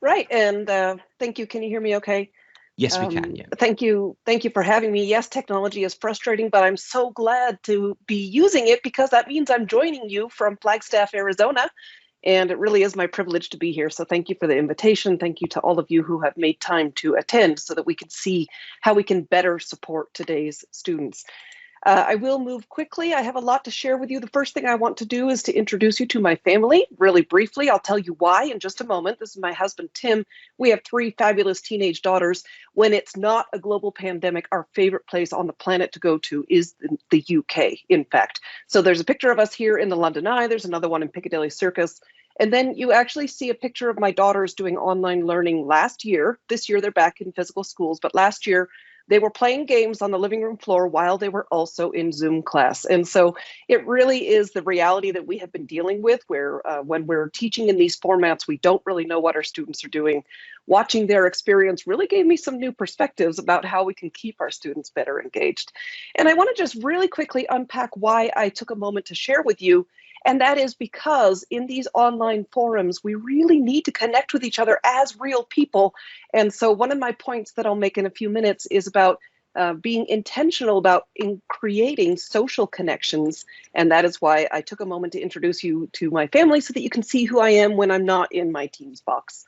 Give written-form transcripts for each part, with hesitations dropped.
Right, and thank you. Can you hear me okay? Yes, we can. Yeah. Thank you for having me. Yes, technology is frustrating, but I'm so glad to be using it because that means I'm joining you from Flagstaff, Arizona, and it really is my privilege to be here. So thank you for the invitation. Thank you to all of you who have made time to attend so that we can see how we can better support today's students. I will move quickly. I have a lot to share with you. The first thing I want to do is to introduce you to my family really briefly. I'll tell you why in just a moment. This is my husband, Tim. We have three fabulous teenage daughters. When it's not a global pandemic, our favorite place on the planet to go to is the UK, in fact. So there's a picture of us here in the London Eye. There's another one in Piccadilly Circus. And then you actually see a picture of my daughters doing online learning last year. This year, they're back in physical schools, but last year, they were playing games on the living room floor while they were also in Zoom class. And so it really is the reality that we have been dealing with where when we're teaching in these formats, we don't really know what our students are doing. Watching their experience really gave me some new perspectives about how we can keep our students better engaged. And I want to just really quickly unpack why I took a moment to share with you. And that is because in these online forums, we really need to connect with each other as real people. And so one of my points that I'll make in a few minutes is about being intentional about creating social connections. And that is why I took a moment to introduce you to my family so that you can see who I am when I'm not in my Teams box.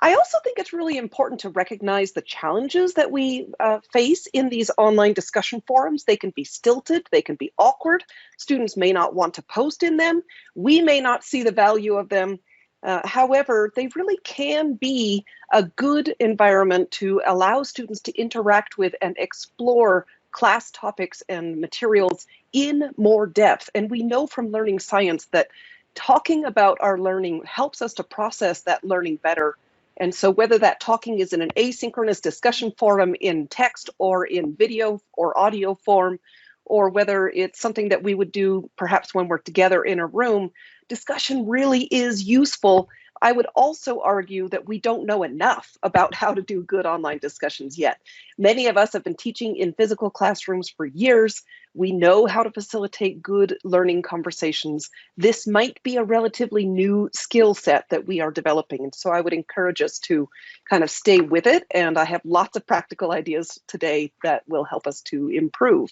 I also think it's really important to recognize the challenges that we face in these online discussion forums. They can be stilted, they can be awkward. Students may not want to post in them. We may not see the value of them. However, they really can be a good environment to allow students to interact with and explore class topics and materials in more depth. And we know from learning science that talking about our learning helps us to process that learning better. And so whether that talking is in an asynchronous discussion forum in text or in video or audio form, or whether it's something that we would do perhaps when we're together in a room, discussion really is useful. I would also argue that we don't know enough about how to do good online discussions yet. Many of us have been teaching in physical classrooms for years. We know how to facilitate good learning conversations. This might be a relatively new skill set that we are developing. And so I would encourage us to kind of stay with it. And I have lots of practical ideas today that will help us to improve.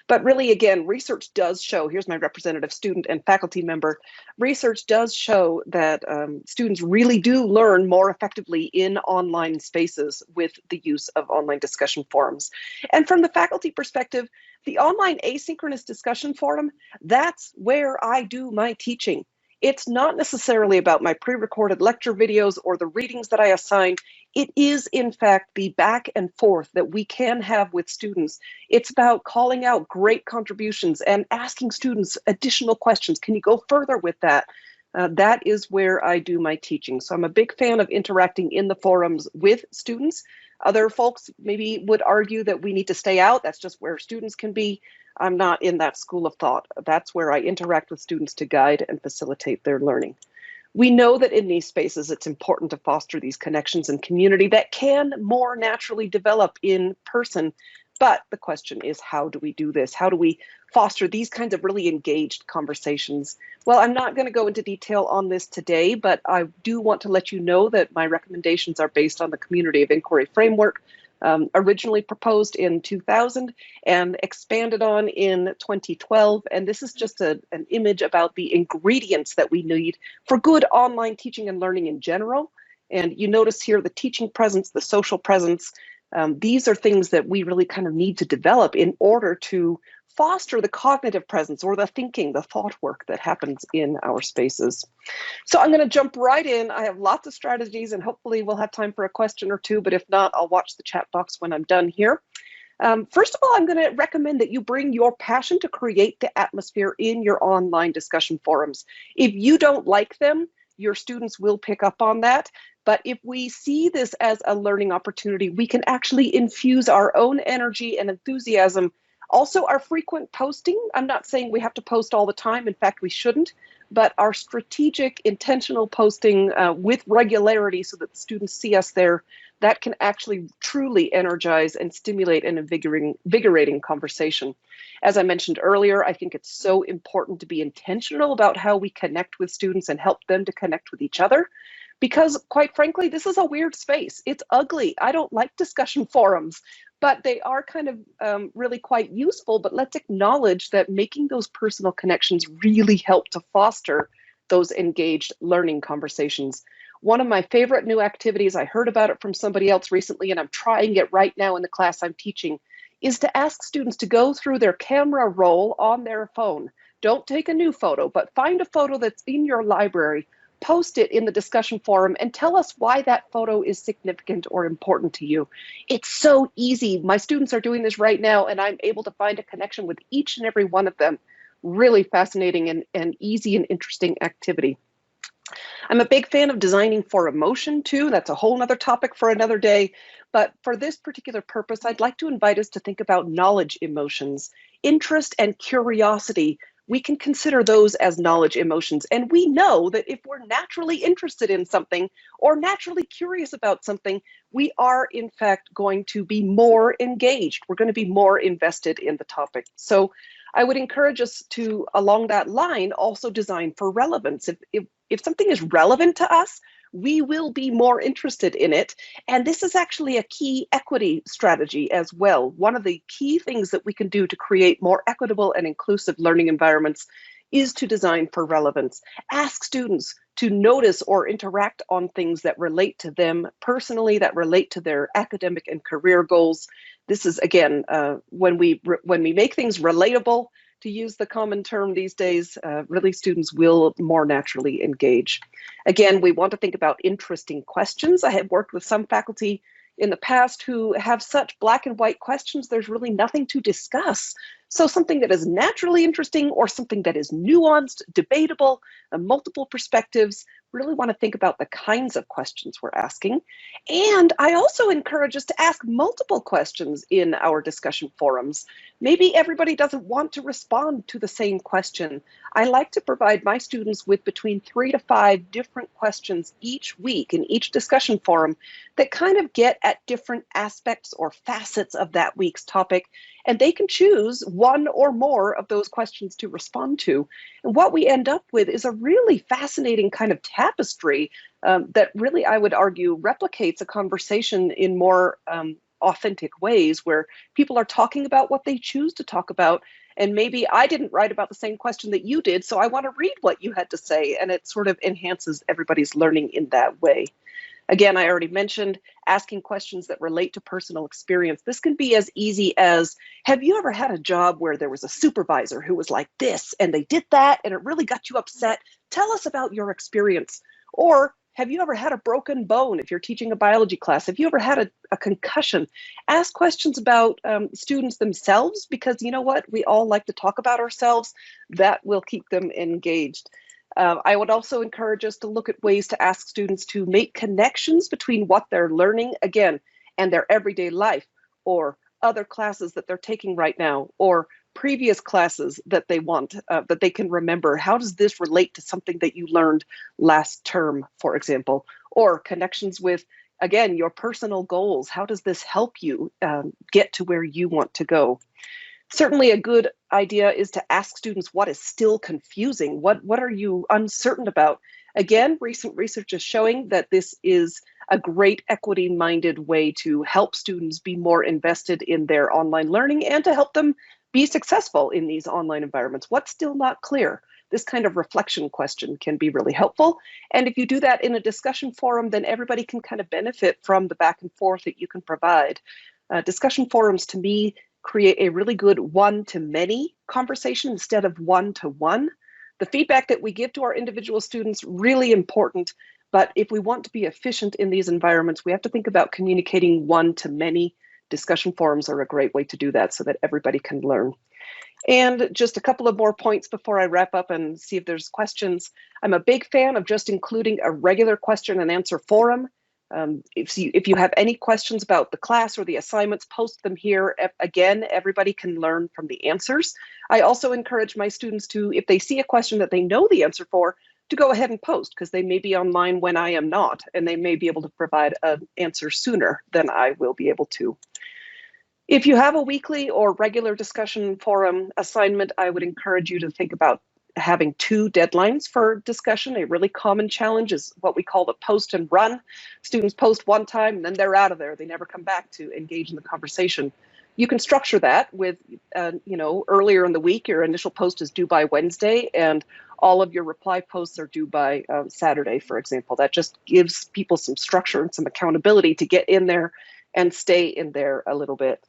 But really, again, research does show, here's my representative student and faculty member, research does show that students really do learn more effectively in online spaces with the use of online discussion forums. And from the faculty perspective, the online asynchronous discussion forum, that's where I do my teaching. It's not necessarily about my pre-recorded lecture videos or the readings that I assign. It is, in fact, the back and forth that we can have with students. It's about calling out great contributions and asking students additional questions. Can you go further with that? That is where I do my teaching. So I'm a big fan of interacting in the forums with students. Other folks maybe would argue that we need to stay out. That's just where students can be. I'm not in that school of thought. That's where I interact with students to guide and facilitate their learning. We know that in these spaces, it's important to foster these connections and community that can more naturally develop in person. But the question is, how do we do this? How do we foster these kinds of really engaged conversations? Well, I'm not going to go into detail on this today, but I do want to let you know that my recommendations are based on the Community of Inquiry framework, originally proposed in 2000 and expanded on in 2012. And this is just an image about the ingredients that we need for good online teaching and learning in general. And you notice here the teaching presence, the social presence. These are things that we really kind of need to develop in order to foster the cognitive presence or the thinking, the thought work that happens in our spaces. So I'm going to jump right in. I have lots of strategies and hopefully we'll have time for a question or two, but if not, I'll watch the chat box when I'm done here. First of all, I'm going to recommend that you bring your passion to create the atmosphere in your online discussion forums. If you don't like them, your students will pick up on that. But if we see this as a learning opportunity, we can actually infuse our own energy and enthusiasm. Also, our frequent posting. I'm not saying we have to post all the time. In fact, we shouldn't. But our strategic, intentional posting with regularity so that the students see us there, that can actually truly energize and stimulate an invigorating conversation. As I mentioned earlier, I think it's so important to be intentional about how we connect with students and help them to connect with each other. because quite frankly, this is a weird space. It's ugly. I don't like discussion forums, but they are kind of really quite useful. But let's acknowledge that making those personal connections really help to foster those engaged learning conversations. One of my favorite new activities, I heard about it from somebody else recently, and I'm trying it right now in the class I'm teaching, is to ask students to go through their camera roll on their phone. Don't take a new photo, but find a photo that's in your library, post it in the discussion forum, and tell us why that photo is significant or important to you. It's so easy. My students are doing this right now, and I'm able to find a connection with each and every one of them. Really fascinating and easy and interesting activity. I'm a big fan of designing for emotion too. That's a whole nother topic for another day. But for this particular purpose, I'd like to invite us to think about knowledge emotions. Interest and curiosity, we can consider those as knowledge emotions. And we know that if we're naturally interested in something or naturally curious about something, we are in fact going to be more engaged. We're going to be more invested in the topic. So I would encourage us to, along that line, also design for relevance. If something is relevant to us, we will be more interested in it. And this is actually a key equity strategy as well. One of the key things that we can do to create more equitable and inclusive learning environments is to design for relevance. Ask students to notice or interact on things that relate to them personally, that relate to their academic and career goals. This is, again, when we make things relatable, to use the common term these days, really students will more naturally engage. Again, we want to think about interesting questions. I have worked with some faculty in the past who have such black and white questions, there's really nothing to discuss. So something that is naturally interesting or something that is nuanced, debatable, multiple perspectives, really want to think about the kinds of questions we're asking. And I also encourage us to ask multiple questions in our discussion forums. Maybe everybody doesn't want to respond to the same question. I like to provide my students with between 3 to 5 different questions each week in each discussion forum that kind of get at different aspects or facets of that week's topic, and they can choose one or more of those questions to respond to. And what we end up with is a really fascinating kind of tapestry that really, I would argue, replicates a conversation in more authentic ways where people are talking about what they choose to talk about. And maybe I didn't write about the same question that you did, so I want to read what you had to say. And it sort of enhances everybody's learning in that way. Again, I already mentioned asking questions that relate to personal experience. This can be as easy as, have you ever had a job where there was a supervisor who was like this and they did that and it really got you upset? Tell us about your experience. Or have you ever had a broken bone if you're teaching a biology class? Have you ever had a concussion? Ask questions about students themselves, because you know what? We all like to talk about ourselves. That will keep them engaged. I would also encourage us to look at ways to ask students to make connections between what they're learning, again, and their everyday life, or other classes that they're taking right now, or previous classes that they want, that they can remember. How does this relate to something that you learned last term, for example? Or connections with, again, your personal goals. How does this help you get to where you want to go? Certainly a good idea is to ask students what is still confusing. What are you uncertain about? Again, recent research is showing that this is a great equity-minded way to help students be more invested in their online learning and to help them be successful in these online environments. What's still not clear? This kind of reflection question can be really helpful. And if you do that in a discussion forum, then everybody can kind of benefit from the back and forth that you can provide. Discussion forums, to me, create a really good one-to-many conversation instead of one-to-one. The feedback that we give to our individual students, really important, but if we want to be efficient in these environments, we have to think about communicating one-to-many. Discussion forums are a great way to do that so that everybody can learn. And just a couple of more points before I wrap up and see if there's questions. I'm a big fan of just including a regular question and answer forum. If you have any questions about the class or the assignments, post them here. Again, everybody can learn from the answers. I also encourage my students to, if they see a question that they know the answer for, to go ahead and post, because they may be online when I am not, and they may be able to provide an answer sooner than I will be able to. If you have a weekly or regular discussion forum assignment, I would encourage you to think about having 2 deadlines for discussion. A really common challenge is what we call the post and run. Students post one time and then they're out of there. They never come back to engage in the conversation. You can structure that with, earlier in the week, your initial post is due by Wednesday, and all of your reply posts are due by Saturday, for example. That just gives people some structure and some accountability to get in there and stay in there a little bit.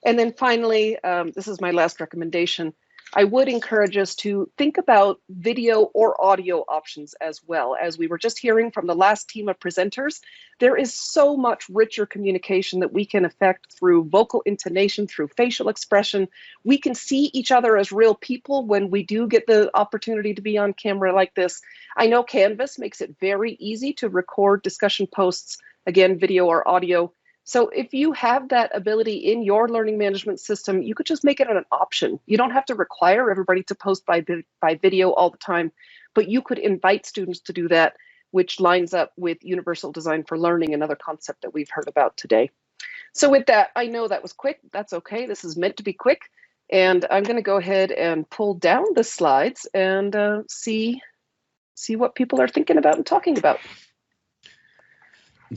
And then finally, this is my last recommendation. I would encourage us to think about video or audio options as well. As we were just hearing from the last team of presenters, there is so much richer communication that we can affect through vocal intonation, through facial expression. We can see each other as real people when we do get the opportunity to be on camera like this. I know Canvas makes it very easy to record discussion posts, again, video or audio. So if you have that ability in your learning management system, you could just make it an option. You don't have to require everybody to post by video all the time, but you could invite students to do that, which lines up with universal design for learning, another concept that we've heard about today. So with that, I know that was quick. That's okay. This is meant to be quick. And I'm going to go ahead and pull down the slides and see what people are thinking about and talking about.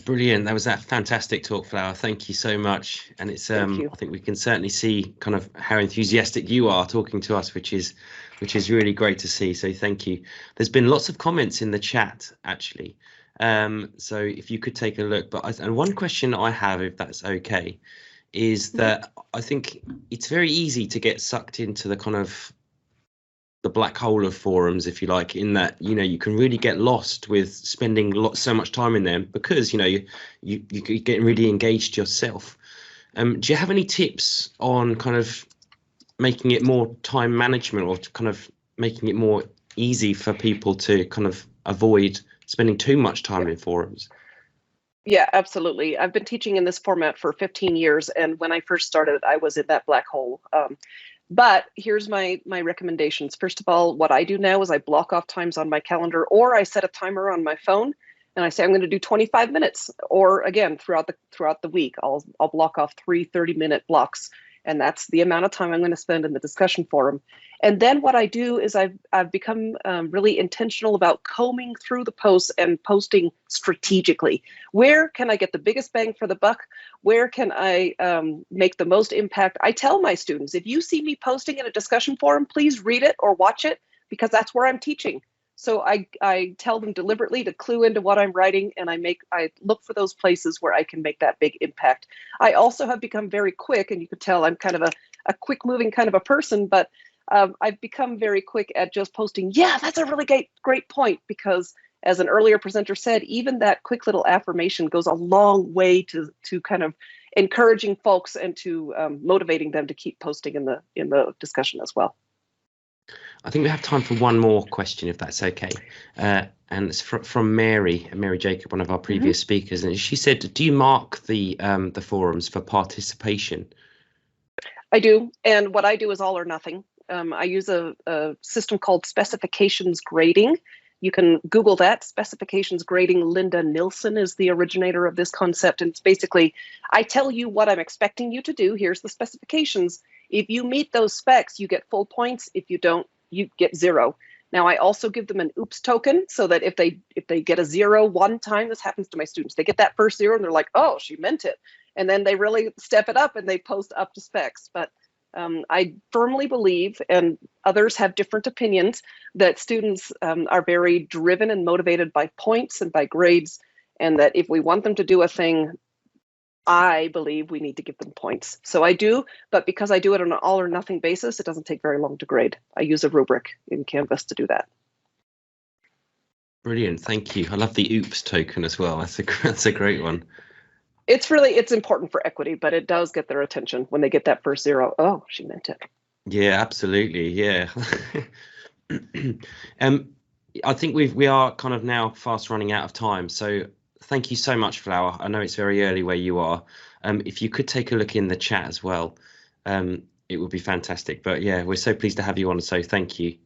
Brilliant. That was a fantastic talk, Flower. Thank you so much. And it's I think we can certainly see kind of how enthusiastic you are talking to us, which is really great to see. So thank you. There's been lots of comments in the chat, actually. So if you could take a look. And one question I have, if that's okay, is that I think it's very easy to get sucked into the kind of the black hole of forums, if you like, in that, you can really get lost with spending so much time in them because, you're getting really engaged yourself. Do you have any tips on kind of making it more time management, or kind of making it more easy for people to kind of avoid spending too much time in forums? Yeah, absolutely. I've been teaching in this format for 15 years. And when I first started, I was in that black hole. But here's my recommendations. First of all, what I do now is I block off times on my calendar, or I set a timer on my phone and I say I'm going to do 25 minutes. Or again, throughout the week, I'll block off 3 30-minute blocks. And that's the amount of time I'm going to spend in the discussion forum. And then what I do is I've become really intentional about combing through the posts and posting strategically. Where can I get the biggest bang for the buck? Where can I make the most impact? I tell my students, if you see me posting in a discussion forum, please read it or watch it, because that's where I'm teaching. So I tell them deliberately to clue into what I'm writing, and I look for those places where I can make that big impact. I also have become very quick, and you could tell I'm kind of a quick moving kind of a person, but I've become very quick at just posting, yeah, that's a really great point, because as an earlier presenter said, even that quick little affirmation goes a long way to kind of encouraging folks and to motivating them to keep posting in the discussion as well. I think we have time for one more question, if that's okay. And it's from Mary Jacob, one of our previous speakers. And she said, do you mark the forums for participation? I do. And what I do is all or nothing. I use a system called specifications grading. You can Google that, specifications grading. Linda Nilsson is the originator of this concept. And it's basically, I tell you what I'm expecting you to do. Here's the specifications. If you meet those specs, you get full points. If you don't, you get 0. Now, I also give them an oops token, so that if they get a 0 one time, this happens to my students, they get that first 0 and they're like, oh, she meant it. And then they really step it up and they post up to specs. But I firmly believe, and others have different opinions, that students are very driven and motivated by points and by grades, and that if we want them to do a thing, I believe we need to give them points. So I do, but because I do it on an all or nothing basis, it doesn't take very long to grade. I use a rubric in Canvas to do that. Brilliant, thank you. I love the oops token as well. That's a great one. It's important for equity, but it does get their attention when they get that first 0. Oh, she meant it. Yeah, absolutely. Yeah. I think we are kind of now fast running out of time. So thank you so much, Flower. I know it's very early where you are. If you could take a look in the chat as well, it would be fantastic. But yeah, we're so pleased to have you on. So thank you.